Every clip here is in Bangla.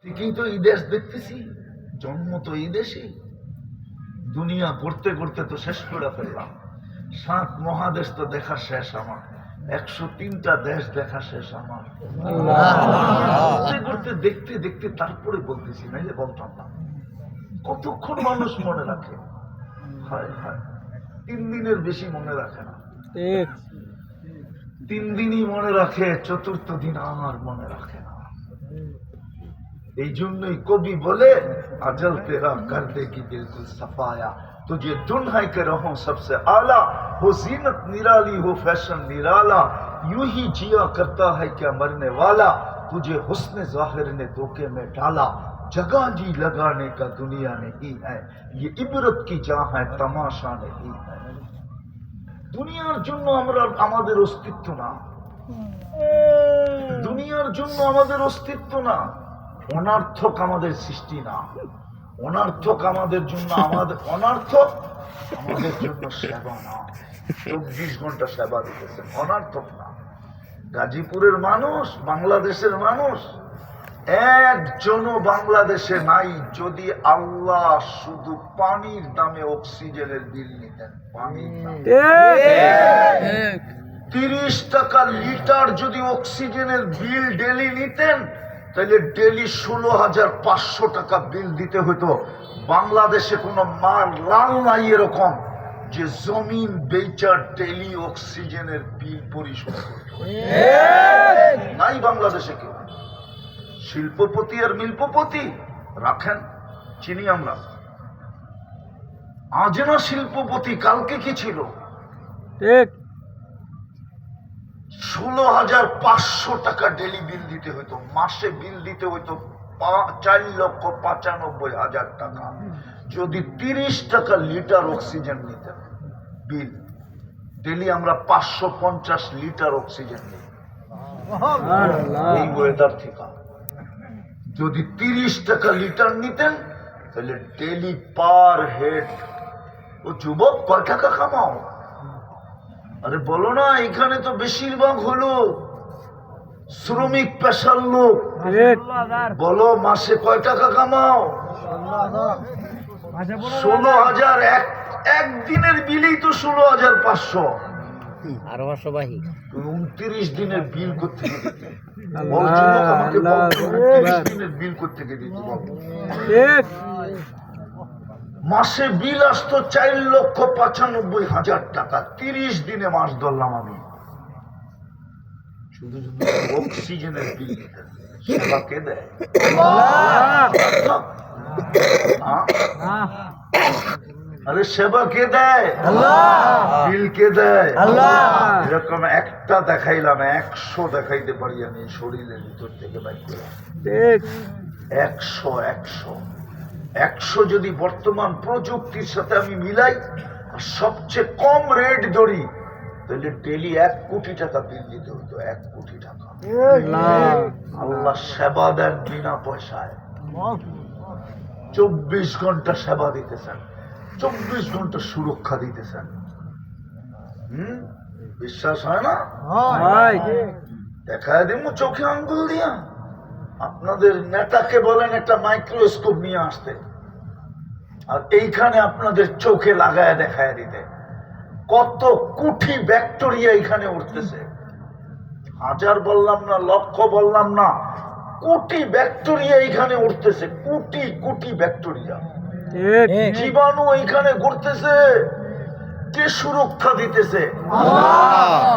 ঠিকই তো এই দেশ দেখতেছি, জন্ম তো এই দেশেই, দুনিয়া করতে করতে তো শেষ করে ফেললাম। 7 মহাদেশ তো দেখা শেষ আমার, 103টা দেশ দেখা শেষ আমার। করতে করতে দেখতে দেখতে তারপরে বলতেছি, নাইলে বলতাম না। কতক্ষণ মানুষ মনে রাখে? হায় হায়, 3 দিনের বেশি মনে রাখে না। 3 দিনই মনে রাখে, 4th দিন আর মনে রাখে না। এই জন্যই কবি বলে, अजल तेरा कर देगी बिल्कुल सफाया, तुझे दुन्हाई के रहो सबसे आला, हो जीनत निराली हो फैशन निराला, यूं ही जिया करता है क्या मरने वाला, तुझे हुस्न जाहिर ने धोखे में डाला, जगह जी लगाने का दुनिया नहीं है, ये इबरत की जहाँ है तमाशा नहीं है। দুনিয়ার জন্য আমরা আমাদের অস্তিত্ব না, দুনিয়ার জন্য আমাদের অস্তিত্ব না, অনার্থক আমাদের সৃষ্টি না, অনার্থক আমাদের জন্য অনার্থক আমাদের জন্য সেবা না। 24 ঘন্টা সেবা দিতেছেন, অনার্থক না। গাজীপুরের মানুষ, বাংলাদেশের মানুষ একজনও বাংলাদেশে নাই যদি আল্লাহ শুধু পানির দামে অক্সিজেনের বিল নিতেন। পানির দামে 30 টাকা লিটার যদি অক্সিজেনের বিল ডেলি নিতেন, তাহলে ডেলি 16,500 টাকা বিল দিতে হতো। বাংলাদেশে কোনো মার লাল নাই এরকম যে জমিন বেচার ডেলি অক্সিজেনের বিল পরিশোধ করত, নাই বাংলাদেশে কেউ। শিল্পপতি আর মিল্পপতি রাখেন, চিনি আমরা। আজ না শিল্পপতি, কালকে কি ছিল? 16,500 টাকা ডেলি বিল দিতে হইতো, মাসে বিল দিতে হইতো 4,95,000 টাকা যদি 30 টাকা লিটার অক্সিজেন নিতেন বিল। ডেলি আমরা 550 লিটার অক্সিজেন নিই এই ওয়েদার থেকে। যদি 30 টাকা লিটার নিতেন, তাহলে ডেলি পার হেড। ও যুবক, কয় টাকা কামাও? আরে বলো না, এখানে তো বেশিরভাগ হলো শ্রমিক পেশার লোক। বলো মাসে কয় টাকা কামাও? 16,000। একদিনের বিলেই তো 16,500। আরো 500 বাহি। 29 দিনের বিল করতে দিতে, আমাকে 29 দিনের বিল করতে দিতে বল। মাসে বিল আসতো 4,95,000 টাকা। 30 দিনে মাস ধরলাম আমি। শুধু শুধু অক্সিজেনের বিল দিতেন। সেবা কে দেয়? আরে সেবা কে দেয়? বিল কে দেয়? এরকম একটা দেখাইলাম, 100 দেখাইতে পারি আমি শরীরের ভিতর থেকে বাইর করে। 100 যদি বর্তমান প্রযুক্তির সাথে আমি মিলাই আর সবচেয়ে কম রেট ধরি, তাহলে ডেলি 1 কোটি টাকা বিল দিতে হতো। 1 কোটি টাকা। আল্লাহ সেবা দেন বিনা পয়সায়। 24 ঘন্টা সেবা দিতেছেন, 24 ঘন্টা সুরক্ষা দিতেছেন। বিশ্বাস হয় না? দেখায় দিব চোখে আঙ্গুল দিয়া। আপনাদের নেতাকে বলেন একটা মাইক্রোস্কোপ নিয়ে আসতে, আর এইখানে আপনাদের চোখে লাগায় দেখায় দিতে কত কোটি ব্যাকটেরিয়া এখানে উঠতেছে। 1000 বললাম না, লক্ষ বললাম না, কোটি ব্যাকটেরিয়া এখানে উঠতেছে। কোটি কোটি ব্যাকটেরিয়া, জীবাণু এখানে ঘুরতেছে। কে সুরক্ষা দিতেছে?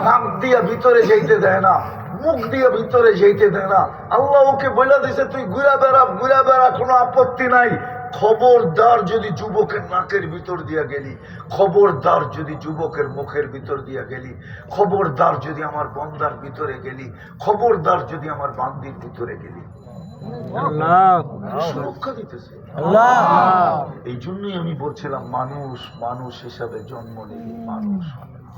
নাক দিয়া ভিতরে যাইতে দেয় না, মুখ দিয়ে ভিতরে যেতে দেয় না। আল্লাহ ওকে বলে দিছে, তুই ঘুরা বেড়া, কোনো আপত্তি নাই। খবরদার যদি যুবকের নাকের ভিতর দিয়া গেলি, খবরদার যদি যুবকের মুখের ভিতর দিয়া গেলি, খবরদার যদি আমার বন্দার ভিতরে গেলি, খবরদার যদি আমার বান্দির ভিতরে গেলি। সুরক্ষা দিতেছে আল্লাহ। এই জন্যই আমি বলছিলাম, মানুষ মানুষ হিসাবে জন্ম নিলে মানুষ হবে না।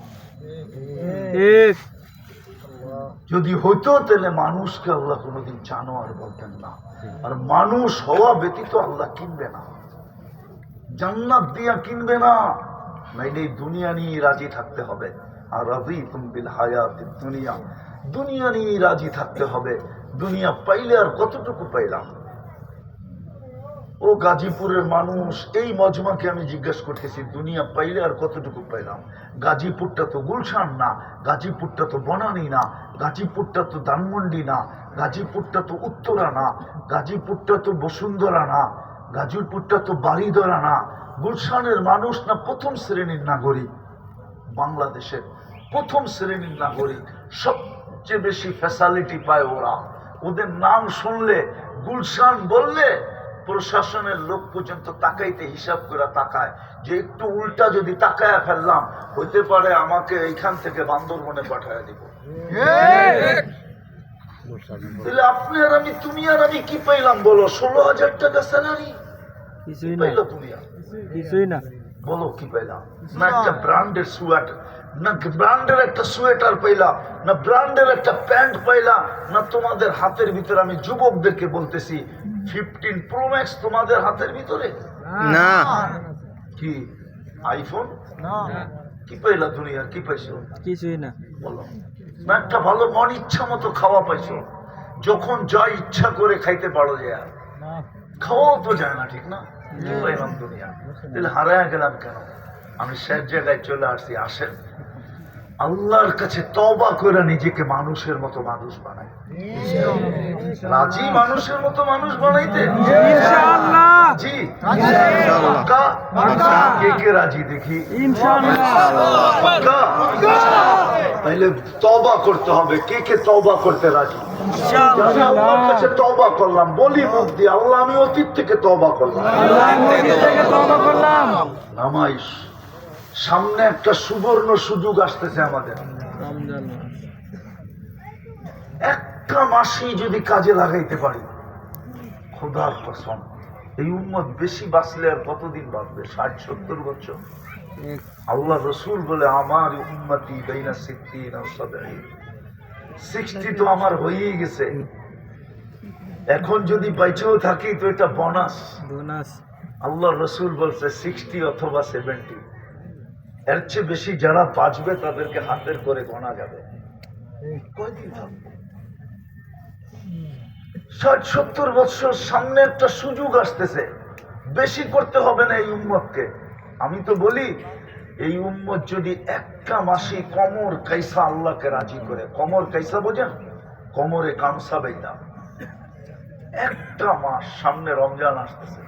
যদি হইতো তাহলে মানুষকে আল্লাহ কোনোদিন জানোয়ার বলতেন না। আর মানুষ হওয়া ব্যতীত আল্লাহ কিনবে না, জান্নাত দিয়া কিনবে না। নাইলে দুনিয়া নিয়ে রাজি থাকতে হবে। আর রাযীতুম বিল হায়াতিদ দুনিয়া, দুনিয়া নিয়ে রাজি থাকতে হবে। দুনিয়া পাইলে আর কতটুকু পাইলাম? ও গাজীপুরের মানুষ, এই মজমাকে আমি জিজ্ঞাসা করতেছি দুনিয়া পাইলে আর কতটুকু পাইলাম? গাজীপুরটা তো গুলশান না, গাজীপুরটা তো বনানী না, গাজীপুরটা তো ধানমন্ডি না, গাজীপুরটা তো উত্তরা না, গাজীপুরটা তো বসুন্ধরা না, গাজীপুরটা তো বাড়িধরা না। গুলশানের মানুষ না প্রথম শ্রেণীর নাগরিক, বাংলাদেশের প্রথম শ্রেণীর নাগরিক, সবচেয়ে বেশি ফ্যাসিলিটি পায় ওরা। ওদের নাম শুনলে, গুলশান বললে প্রশাসনের লোক পর্যন্ত তাকাইতে হিসাব করে তাকায় যে একটু উল্টা যদি তাকায় ফেললাম হইতে পারে আমাকে এইখান থেকে বান্দরবনে পাঠায় দিব। তাহলে আপনি আর আমি, তুমি আর আমি কি পাইলাম বলো? 16,000 টাকা স্যালারি পাইলো তুমি, কিছুই না। বলো কি পাইলাম? না একটা ব্র্যান্ডের সোয়েটার, না ব্র্যান্ডের একটা সোয়েটার পাইলাম, না ব্র্যান্ডের একটা প্যান্ট পাইলাম, না তোমাদের হাতের ভিতরে, আমি যুবকদেরকে বলতেছি 15 Pro Max তোমাদের হাতের ভিতরে না। কি আইফোন কি পাইলা? দুনিয়া কি পাইছো? কিছুই না। বলো না একটা ভালো মন ইচ্ছা মতো খাওয়া পাইছো, যখন যা ইচ্ছা করে খাইতে পারো যে, আর খাওয়াও তো যায় না, ঠিক না? কি পাইলাম দুনিয়া? তাহলে হারায় গেলাম কেন? আমি শেষ জায়গায় চলে আসছি। আসেন আল্লাহর কাছে তওবা করে নিজেকে মানুষের মতো মানুষ বানাই। রাজি মানুষের মতো মানুষ বানাইতে? ইনশাআল্লাহ। জি পাক্কা? কে কে রাজি দেখি? পাক্কা? তাইলে তওবা করতে হবে। কে কে তওবা করতে রাজি? আমি আল্লাহর কাছে তওবা করলাম, বলি মুখ দিয়ে, আল্লাহ আমি অতীত থেকে তওবা করলাম। নামাইশ সামনে একটা সুবর্ণ সুযোগ আসতেছে আমাদের। একটা মাসই যদি কাজে লাগাইতে পারি, খোদার কসম এই উম্মত বেশি বাঁচলে আর কতদিন বাঁচবে? 60-70 বছর। আল্লাহ রসুল বলে আমার উম্মতি বাইনা 60 আর 70। 60 তো আমার হয়েই গেছে, এখন যদি বাইচেও থাকি তো এটা বোনাস। আল্লাহ রসুল বলছে 60 অথবা 70, এর চেয়ে বেশি যারা বাঁচবে তাদেরকে হাতের করে গোনা যাবে। কয়দিন থাকবো? 60-70 বছর সামনে একটা সুযোগ আসতেছে, বেশি করতে হবে না এই উম্মতকে। আমি তো বলি এই উম্মত যদি একটা মাসে কমর কাইসা আল্লাহকে রাজি করে, কমর কাইসা বোঝেন? কমরে কামসা বেইতাম, একটা মাস, সামনে রমজান আসতেছে,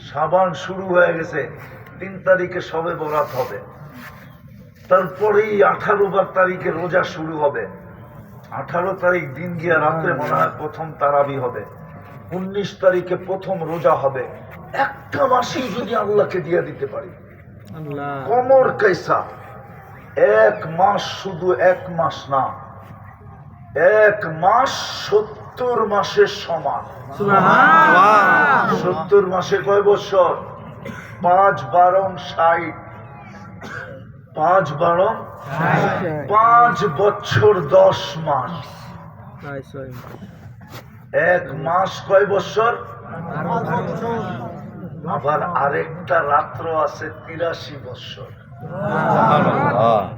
শাবান শুরু হয়ে গেছে, 3 তারিখে শবে বরাত হবে, তারপরেই 18 তারিখে রোজা শুরু হবে, 18 তারিখ দিন গিয়া রাত্রে মনে হয় প্রথম তারাবি হবে, 19 তারিখে প্রথম রোজা হবে। একটা মাসই যদি আল্লাহকে দিয়ে দিতে পারি, কমর কাইসা, 1 মাস, শুধু 1 মাস না, 1 মাস 70 মাসের সমান। 70 মাসে কয় বছর? 5 12 60, 5 12 5 বছর 10 মাস। 1 মাস কয় বছর? আবার আরেকটা রাত্র আছে 83 বছর।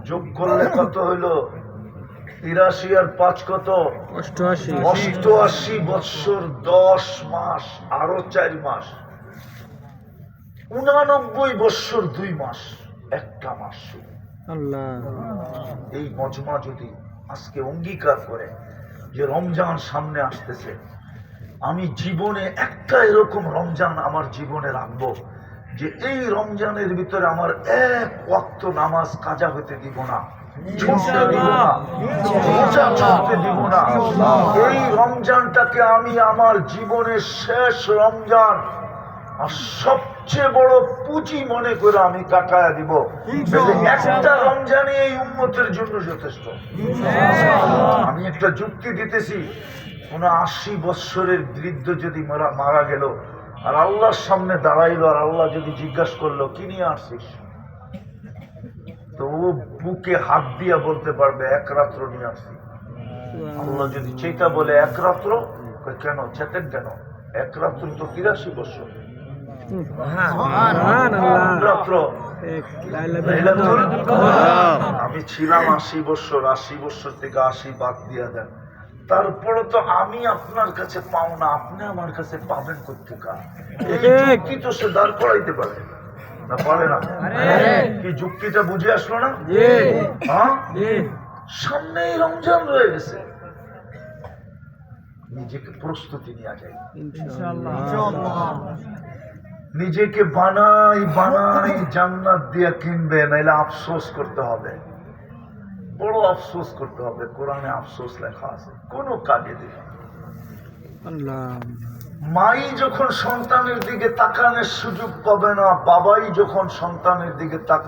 যোগ করলে কত হইল? 83 আর 5 কত? 88 বছর 10 মাস, আরো 4 মাস, 89 বছর 2 মাস, একটা মাস। এই মজমা যদি আজকে অঙ্গীকার করে যে রমজান সামনে আসতেছে, আমি জীবনে একটা এরকম রমজান আমার জীবনে রাখবো যে এই রমজানের ভিতরে আমার 1 ওয়াক্ত নামাজ কাজা হইতে দিব না, ছুটতে দিব না, রোজা ছুটতে দিব না। এই রমজানটাকে আমি আমার জীবনের শেষ রমজান আর সবচেয়ে বড় পুঁজি মনে করে আমি কাটায়া দিব। একটা রমজানে এই উম্মতের জন্য যথেষ্ট। আমি একটা যুক্তি দিতেছি, কোন 80 বৎসরের বৃদ্ধ যদি মারা গেল আর আল্লাহর সামনে দাঁড়াইলো, আর আল্লাহ যদি জিজ্ঞাসা করলো কি নিয়ে আসছিস, তো ও বুকে হাত দিয়া বলতে পারবে 1 রাত্র নিয়ে আসছি। আল্লাহ যদি চেতা বলে 1 রাত্র, কেন চেতেন কেন? 1 রাত্র তো 83 বছর। আমি ছিলাম 80 বছর, 80 বছর থেকে 80 বাদ দিয়া দেন, তারপরে তো আমি আপনার কাছে পাও না, আপনি আমার কাছে পাবেন কোথেকে? এই ঠিক। যুক্তি তো সে দাঁড় করাইতে পারে না, পারে না? পারে। কি যুক্তিটা বুঝে আসলো না? জি হ্যাঁ, জি সামনেই রমজান রয়ে গেছে, নিজেকে প্রস্তুতি নেওয়া যায়, ইনশাআল্লাহ নিজেকে বানাই বানাই জান্নাত দিয়া কিনবে, নাইলে আফসোস করতে হবে, বড় আফসোস করতে হবে। কোরআনে আফসোস লেখা আছে, কোনো কাজে দিবে না। আল্লাহ মাই যখন সন্তানের দিকে তাকানোর সুযোগ পাবে না, বাবাই যখন সন্তানের দিকে তাকান